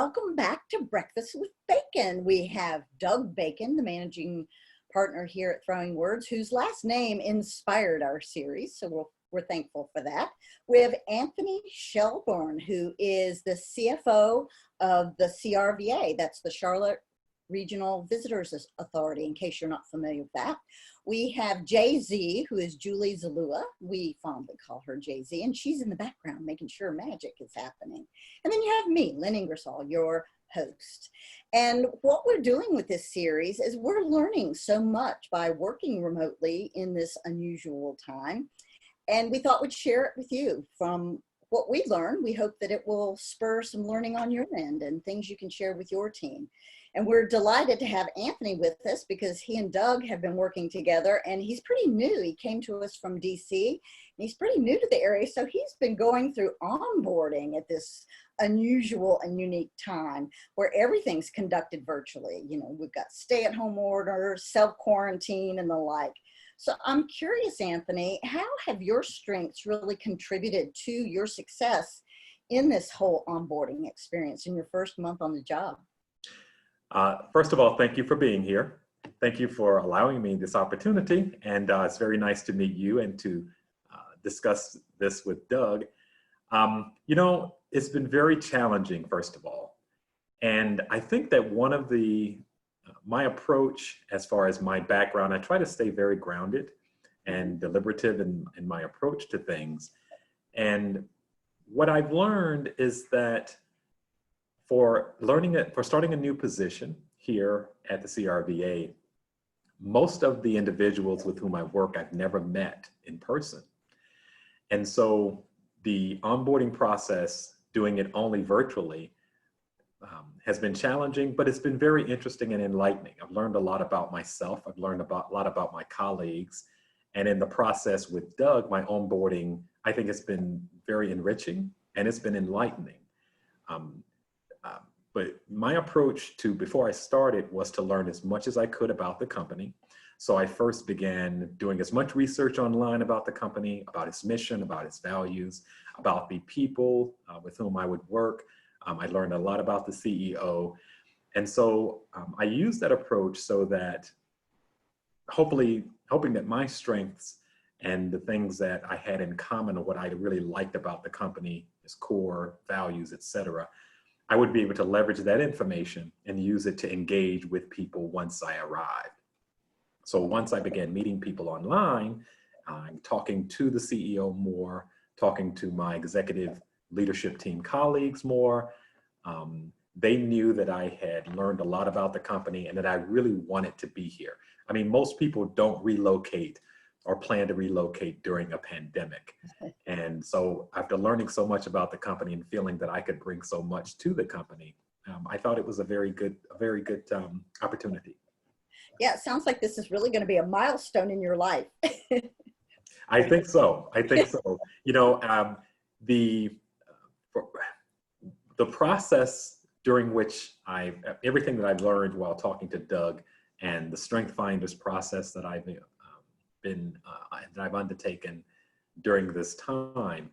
welcome back to Breakfast with Bacon. We have Doug Bacon, the managing partner here at Throwing Words, whose last name inspired our series, so we're thankful for that. We have Anthony Shelborne, who is the CFO of the CRVA, that's the Charlotte Regional Visitors Authority, in case you're not familiar with that. We have Jay-Z, who is Julie Zalua. We fondly call her Jay-Z, and she's in the background making sure magic is happening. And then you have me, Lynn Ingersoll, your host. And what we're doing with this series is we're learning so much by working remotely in this unusual time. And we thought we'd share it with you. From what we learned, we hope that it will spur some learning on your end and things you can share with your team. And we're delighted to have Anthony with us because he and Doug have been working together, and he's pretty new. He came to us from DC, and he's pretty new to the area, so he's been going through onboarding at this unusual and unique time where everything's conducted virtually. You know, we've got stay-at-home orders, self-quarantine, and the like. So I'm curious, Anthony, how have your strengths really contributed to your success in this whole onboarding experience in your first month on the job? First of all, thank you for being here. Thank you for allowing me this opportunity. And it's very nice to meet you and to discuss this with Doug. You know, it's been very challenging, first of all. And I think that one of my approach, as far as my background, I try to stay very grounded and deliberative in my approach to things. And what I've learned is that for starting a new position here at the CRVA, most of the individuals with whom I work, I've never met in person. And so the onboarding process, doing it only virtually, has been challenging, but it's been very interesting and enlightening. I've learned a lot about myself. I've learned a lot about my colleagues. And in the process with Doug, my onboarding, I think it's been very enriching and it's been enlightening. But my approach before I started was to learn as much as I could about the company. So I first began doing as much research online about the company, about its mission, about its values, about the people with whom I would work. I learned a lot about the CEO. And so I used that approach so that hoping that my strengths and the things that I had in common, or what I really liked about the company, its core values, et cetera, I would be able to leverage that information and use it to engage with people once I arrived. So once I began meeting people online, talking to the CEO more, talking to my executive leadership team colleagues more, they knew that I had learned a lot about the company and that I really wanted to be here. I mean, most people don't relocate or plan to relocate during a pandemic. And so after learning so much about the company and feeling that I could bring so much to the company, I thought it was a very good opportunity. Yeah, it sounds like this is really going to be a milestone in your life. I think so. I think so. You know, the process during which everything that I've learned while talking to Doug and the Strength Finders process that I've undertaken during this time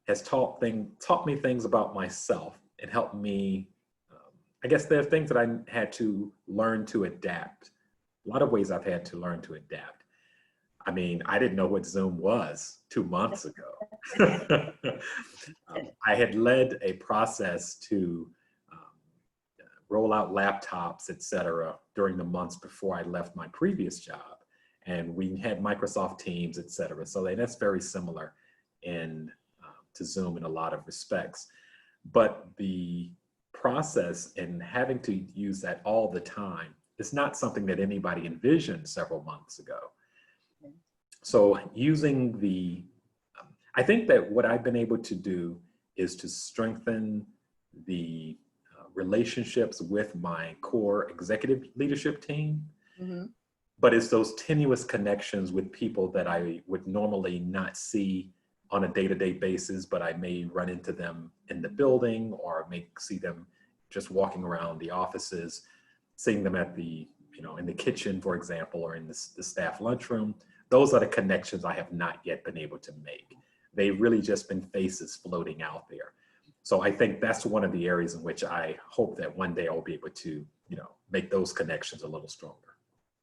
has taught me things about myself and helped me. I guess there are things that I had to learn to adapt. A lot of ways I've had to learn to adapt. I mean, I didn't know what Zoom was 2 months ago. I had led a process to roll out laptops, et cetera, during the months before I left my previous job. And we had Microsoft Teams, et cetera. So that's very similar to Zoom in a lot of respects. But the process and having to use that all the time is not something that anybody envisioned several months ago. So I think that what I've been able to do is to strengthen the relationships with my core executive leadership team. Mm-hmm. But it's those tenuous connections with people that I would normally not see on a day-to-day basis, but I may run into them in the building or may see them just walking around the offices, seeing them at in the kitchen, for example, or in the staff lunchroom. Those are the connections I have not yet been able to make. They've really just been faces floating out there. So I think that's one of the areas in which I hope that one day I'll be able to, make those connections a little stronger.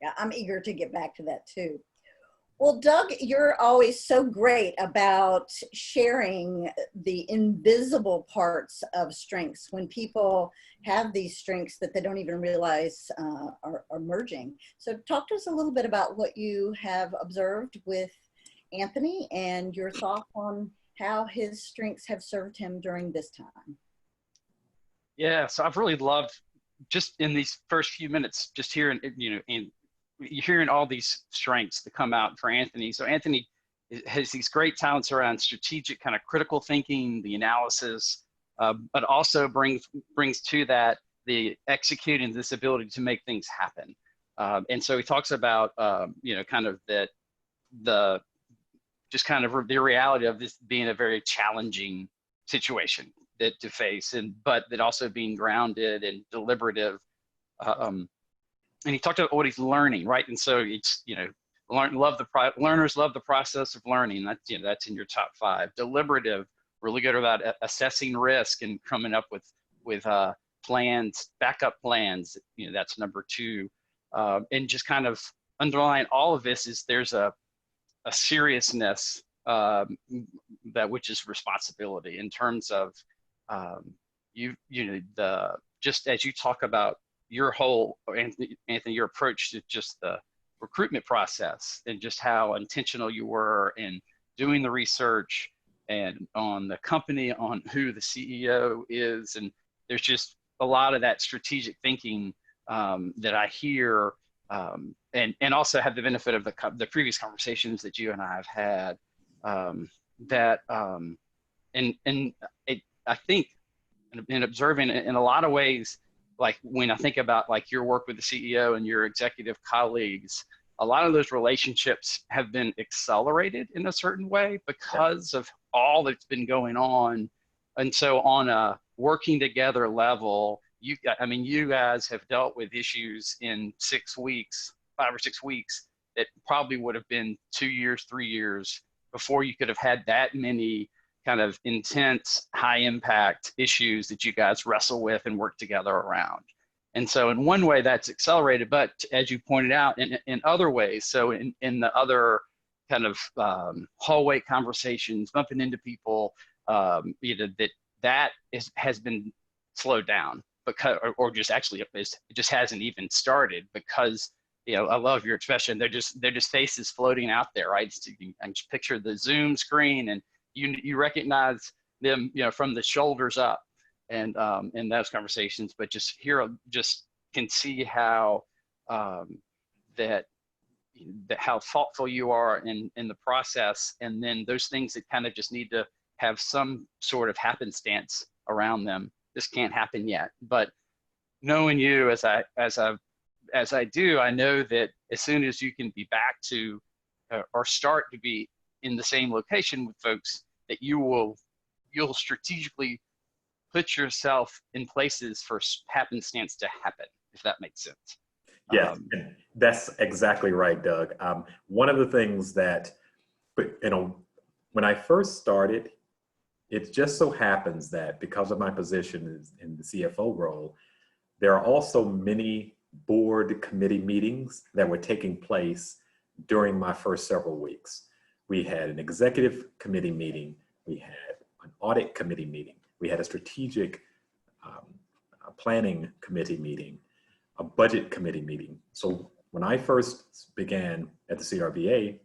Yeah, I'm eager to get back to that too. Well, Doug, you're always so great about sharing the invisible parts of strengths when people have these strengths that they don't even realize are merging. So talk to us a little bit about what you have observed with Anthony and your thoughts on how his strengths have served him during this time. Yeah, so I've really loved just in these first few minutes, just hearing, you're hearing all these strengths that come out for Anthony. So Anthony has these great talents around strategic kind of critical thinking, the analysis, but also brings to that the executing, this ability to make things happen. And so he talks about, kind of that just kind of the reality of this being a very challenging situation that to face, but that also being grounded and deliberative. And he talked about what he's learning, right? And so it's, learners love the process of learning. That's in your top 5. Deliberative, really good about assessing risk and coming up with plans, backup plans. That's number 2. And just kind of underlying all of this is there's a seriousness that which is responsibility in terms of just as you talk about your whole, Anthony, your approach to just the recruitment process and just how intentional you were in doing the research and on the company, on who the CEO is. And there's just a lot of that strategic thinking that I hear and also have the benefit of the previous conversations that you and I have had I think in observing in a lot of ways, like when I think about like your work with the CEO and your executive colleagues, a lot of those relationships have been accelerated in a certain way because of all that's been going on. And so on a working together level, you guys have dealt with issues in 6 weeks, 5 or 6 weeks that probably would have been 2 years, 3 years before you could have had that many kind of intense, high impact issues that you guys wrestle with and work together around. And so in one way that's accelerated, but as you pointed out, in other ways, so in the other kind of hallway conversations, bumping into people, has been slowed down because, or just actually it just hasn't even started because, I love your expression. They're just faces floating out there, right? So you can just picture the Zoom screen and you recognize them, from the shoulders up and in those conversations, but just can see how that how thoughtful you are in the process. And then those things that kind of just need to have some sort of happenstance around them. This can't happen yet, but knowing you as I do, I know that as soon as you can be back to or start to be in the same location with folks, that you'll strategically put yourself in places for happenstance to happen, if that makes sense. Yeah, that's exactly right, Doug. One of the things that, when I first started, it just so happens that because of my position in the CFO role, there are also many board committee meetings that were taking place during my first several weeks. We had an executive committee meeting, we had an audit committee meeting, we had a strategic planning committee meeting, a budget committee meeting. So when I first began at the CRVA,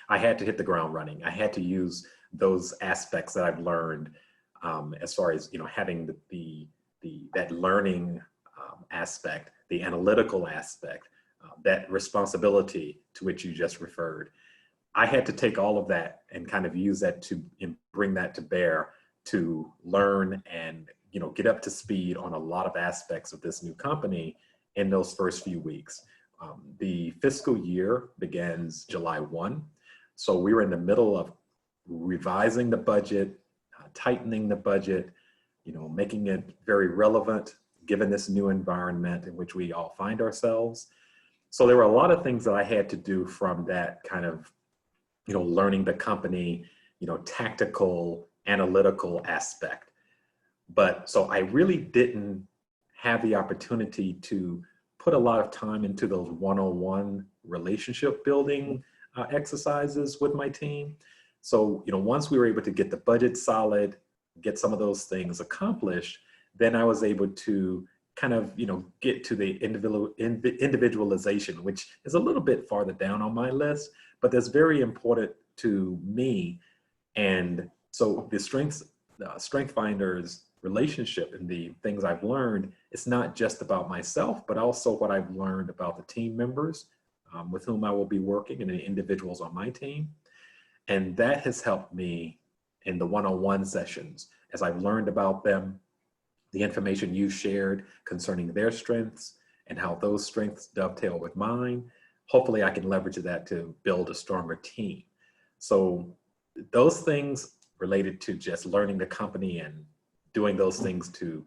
I had to hit the ground running. I had to use those aspects that I've learned as far as having that learning aspect, the analytical aspect, that responsibility to which you just referred. I had to take all of that and kind of use that to bring that to bear to learn and get up to speed on a lot of aspects of this new company in those first few weeks. The fiscal year begins July 1. So we were in the middle of revising the budget, tightening the budget, making it very relevant given this new environment in which we all find ourselves. So there were a lot of things that I had to do from that kind of, learning the company, tactical, analytical aspect. But so I really didn't have the opportunity to put a lot of time into those one-on-one relationship building exercises with my team. So, once we were able to get the budget solid, get some of those things accomplished, then I was able to kind of, get to the individualization, which is a little bit farther down on my list, but that's very important to me. And so the Strength Finders relationship and the things I've learned, it's not just about myself, but also what I've learned about the team members with whom I will be working and the individuals on my team. And that has helped me in the one-on-one sessions as I've learned about them, the information you shared concerning their strengths and how those strengths dovetail with mine. Hopefully I can leverage that to build a stronger team. So those things related to just learning the company and doing those things to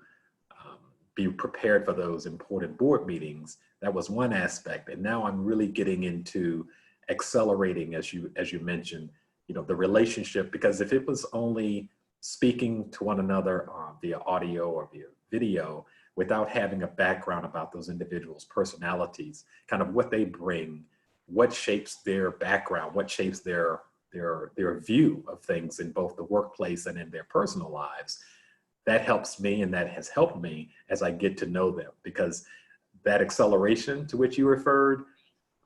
be prepared for those important board meetings, that was one aspect. And now I'm really getting into accelerating, as you mentioned, the relationship, because if it was only speaking to one another via audio or via video without having a background about those individuals' personalities, kind of what they bring, what shapes their background, what shapes their view of things in both the workplace and in their personal lives, that helps me and that has helped me as I get to know them. Because that acceleration to which you referred,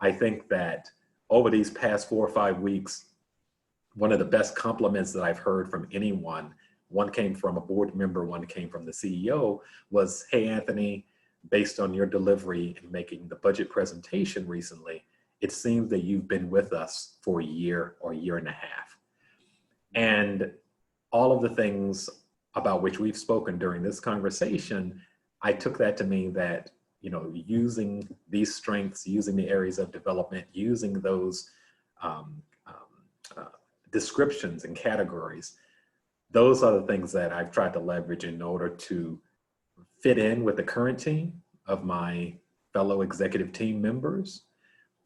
I think that over these past 4 or 5 weeks, one of the best compliments that I've heard from anyone, one came from a board member, one came from the CEO, was, "Hey, Anthony, based on your delivery in making the budget presentation recently, it seems that you've been with us for a year or a year and a half." And all of the things about which we've spoken during this conversation, I took that to mean that, using these strengths, using the areas of development, using those descriptions and categories, those are the things that I've tried to leverage in order to fit in with the current team of my fellow executive team members,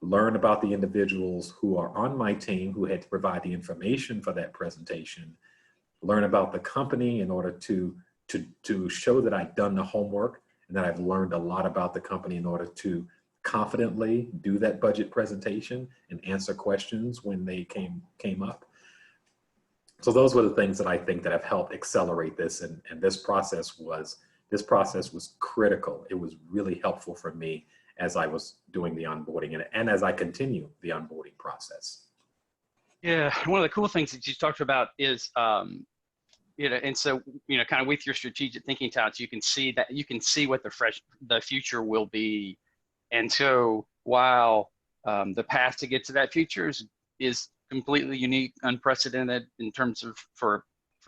learn about the individuals who are on my team who had to provide the information for that presentation, learn about the company in order to show that I've done the homework and that I've learned a lot about the company in order to confidently do that budget presentation and answer questions when they came up. So those were the things that I think that have helped accelerate this. And this process was critical. It was really helpful for me as I was doing the onboarding and as I continue the onboarding process. Yeah, one of the cool things that you talked about is, and so, kind of with your strategic thinking talents, you can see what the future will be. And so while the path to get to that future is completely unique, unprecedented in terms of for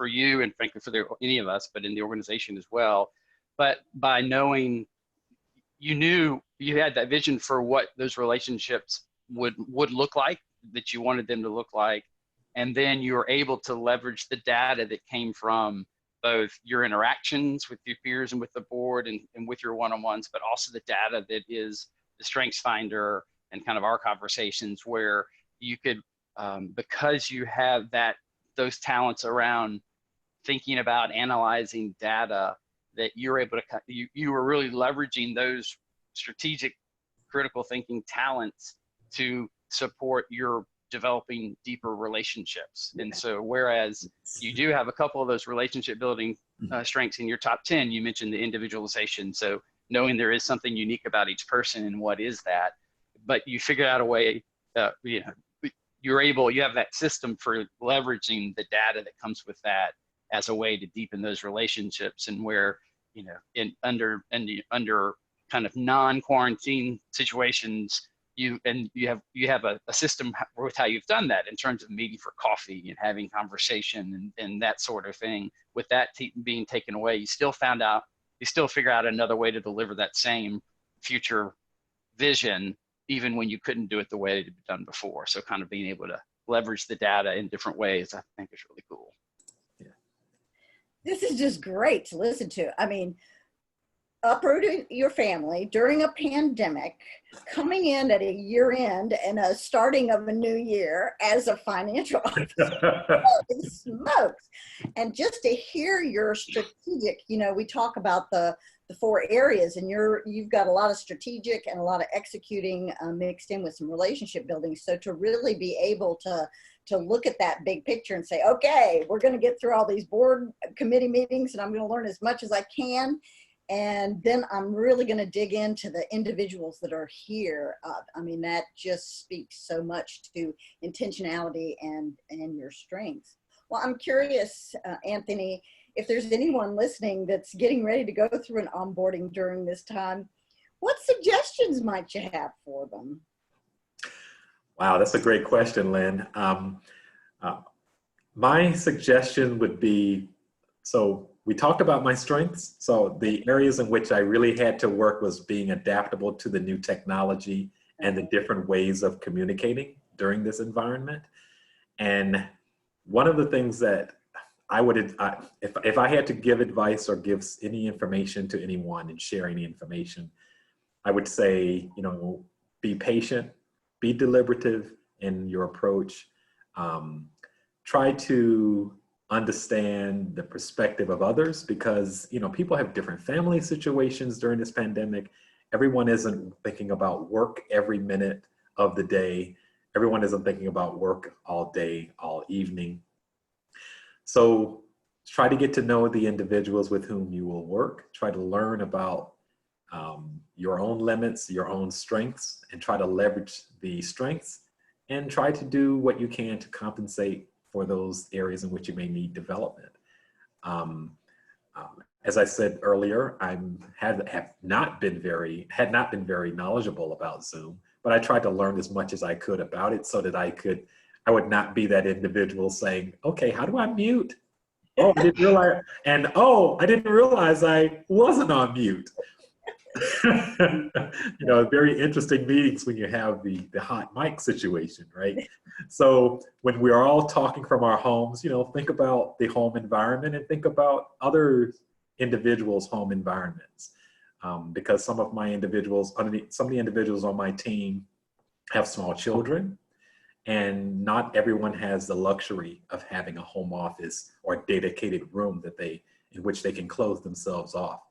you and frankly for any of us, but in the organization as well. But by knowing you knew you had that vision for what those relationships would look like, that you wanted them to look like, and then you were able to leverage the data that came from both your interactions with your peers and with the board and with your one-on-ones, but also the data that is the Strengths Finder and kind of our conversations, where you could, because you have those talents around thinking about analyzing data, that you're able to, you were really leveraging those strategic critical thinking talents to support your developing deeper relationships. And so whereas you do have a couple of those relationship building strengths in your top 10, you mentioned the individualization. So knowing there is something unique about each person and what is that, but you figure out a way, you have that system for leveraging the data that comes with that as a way to deepen those relationships. And where, under kind of non-quarantine situations, you have a system with how you've done that in terms of meeting for coffee and having conversation and that sort of thing. With that being taken away, you still figure out another way to deliver that same future vision, even when you couldn't do it the way it had been done before. So kind of being able to leverage the data in different ways, I think is really cool. This is just great to listen to. I mean, uprooting your family during a pandemic, coming in at a year end and a starting of a new year as a financial officer. Holy smokes. And just to hear your strategic, we talk about the four areas, and you've got a lot of strategic and a lot of executing mixed in with some relationship building. So to really be able to look at that big picture and say, okay, we're going to get through all these board committee meetings and I'm going to learn as much as I can. And then I'm really going to dig into the individuals that are here. I mean, that just speaks so much to intentionality and your strengths. Well, I'm curious, Anthony, if there's anyone listening that's getting ready to go through an onboarding during this time, what suggestions might you have for them? Wow, that's a great question, Lynn. My suggestion would be, so we talked about my strengths. So the areas in which I really had to work was being adaptable to the new technology and the different ways of communicating during this environment. And one of the things that I would, if I had to give advice or give any information to anyone and share any information, I would say, be patient, be deliberative in your approach. Try to understand the perspective of others, because people have different family situations during this pandemic. Everyone isn't thinking about work every minute of the day. Everyone isn't thinking about work all day, all evening. So try to get to know the individuals with whom you will work. Try to learn about your own limits, your own strengths, and try to leverage the strengths, and try to do what you can to compensate for those areas in which you may need development. As I said earlier, had not been very knowledgeable about Zoom, but I tried to learn as much as I could about it so that I would not be that individual saying, okay, how do I mute? Oh, I didn't realize, and oh, I didn't realize I wasn't on mute. Very interesting meetings when you have the hot mic situation, right? So when we're all talking from our homes, think about the home environment and think about other individuals' home environments. Because some of the individuals on my team have small children, and not everyone has the luxury of having a home office or a dedicated room in which they can close themselves off.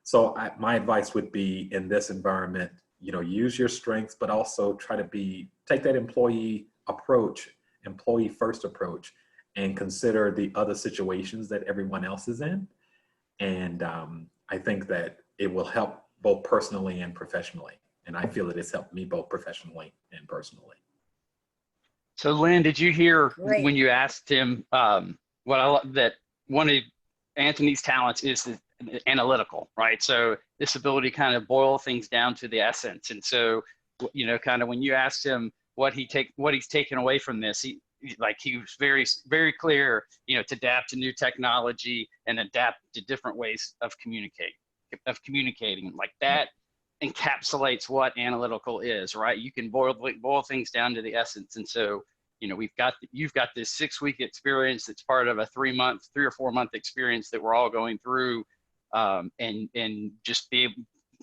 So my advice would be, in this environment, use your strengths, but also try to take that employee first approach, and consider the other situations that everyone else is in. And I think that it will help both personally and professionally. And I feel that it's helped me both professionally and personally. So Lynn, did you hear Great. when you asked him that one of Anthony's talents is analytical, right? So this ability to kind of boil things down to the essence. And so, kind of when you asked him what he's taken away from this, he was very, very clear, to adapt to new technology and adapt to different ways of communicating. Like that encapsulates what analytical is, right? You can boil things down to the essence. And so, you've got this 6-week experience that's part of a 3 or 4 month experience that we're all going through. And just be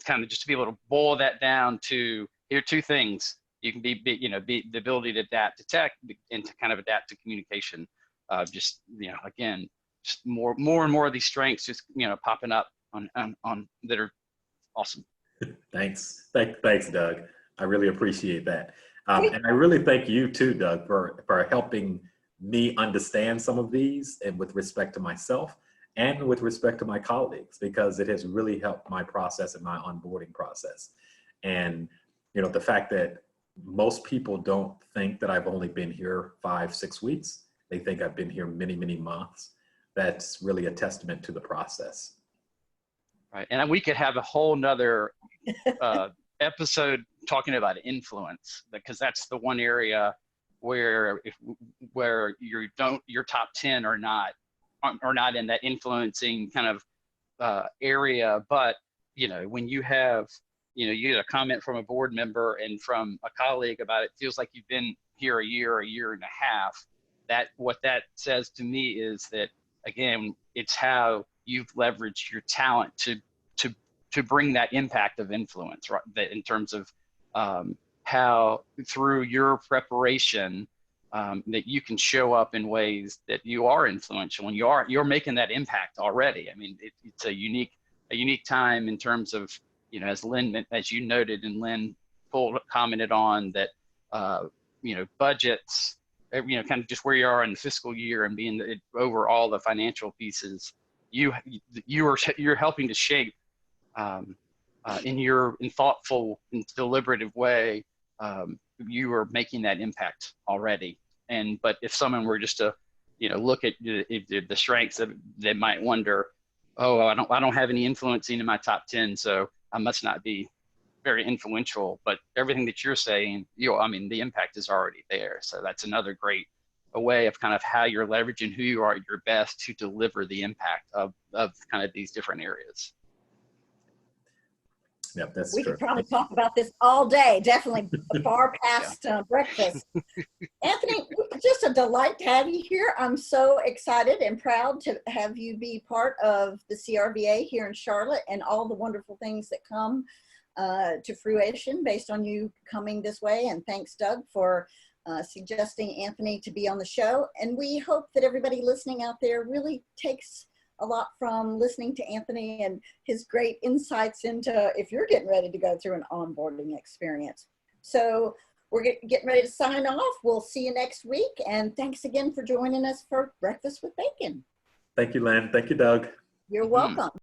able to boil that down to, here are two things. You can be the ability to adapt to tech and to kind of adapt to communication. Again, just more and more of these strengths just, popping up on that are awesome. Thanks, Doug. I really appreciate that. And I really thank you too, Doug, for helping me understand some of these, and with respect to myself and with respect to my colleagues, because it has really helped my process and my onboarding process. And, the fact that most people don't think that I've only been here 5-6 weeks. They think I've been here many, many months. That's really a testament to the process. Right. And we could have a whole nother episode talking about influence, because that's the one area where your top 10 are not in that influencing kind of area. But when you have you get a comment from a board member and from a colleague about it feels like you've been here a year and a half, what that says to me is that, again, it's how you've leveraged your talent to to bring that impact of influence, right? That in terms of how through your preparation that you can show up in ways that you are influential and you're making that impact already. I mean, it's a unique time in terms of, you know, as you noted and Lynn commented on that, you know, budgets, you know, kind of just where you are in the fiscal year and being over all the financial pieces, you're helping to shape in thoughtful and deliberative way. You are making that impact already. But if someone were just to, you know, look at the strengths of, they might wonder, oh, I don't have any influencing in my top 10, so I must not be very influential. But everything that you're saying, I mean, the impact is already there. So that's another great way of kind of how you're leveraging who you are at your best to deliver the impact of kind of these different areas. Yep, that's We true. could probably talk about this all day, definitely far past breakfast. Anthony, just a delight to have you here. I'm so excited and proud to have you be part of the CRVA here in Charlotte and all the wonderful things that come to fruition based on you coming this way. And thanks, Doug, for suggesting Anthony to be on the show. And we hope that everybody listening out there really takes a lot from listening to Anthony and his great insights into if you're getting ready to go through an onboarding experience. So we're getting ready to sign off. We'll see you next week. And thanks again for joining us for Breakfast with Bacon. Thank you, Lynn. Thank you, Doug. You're welcome.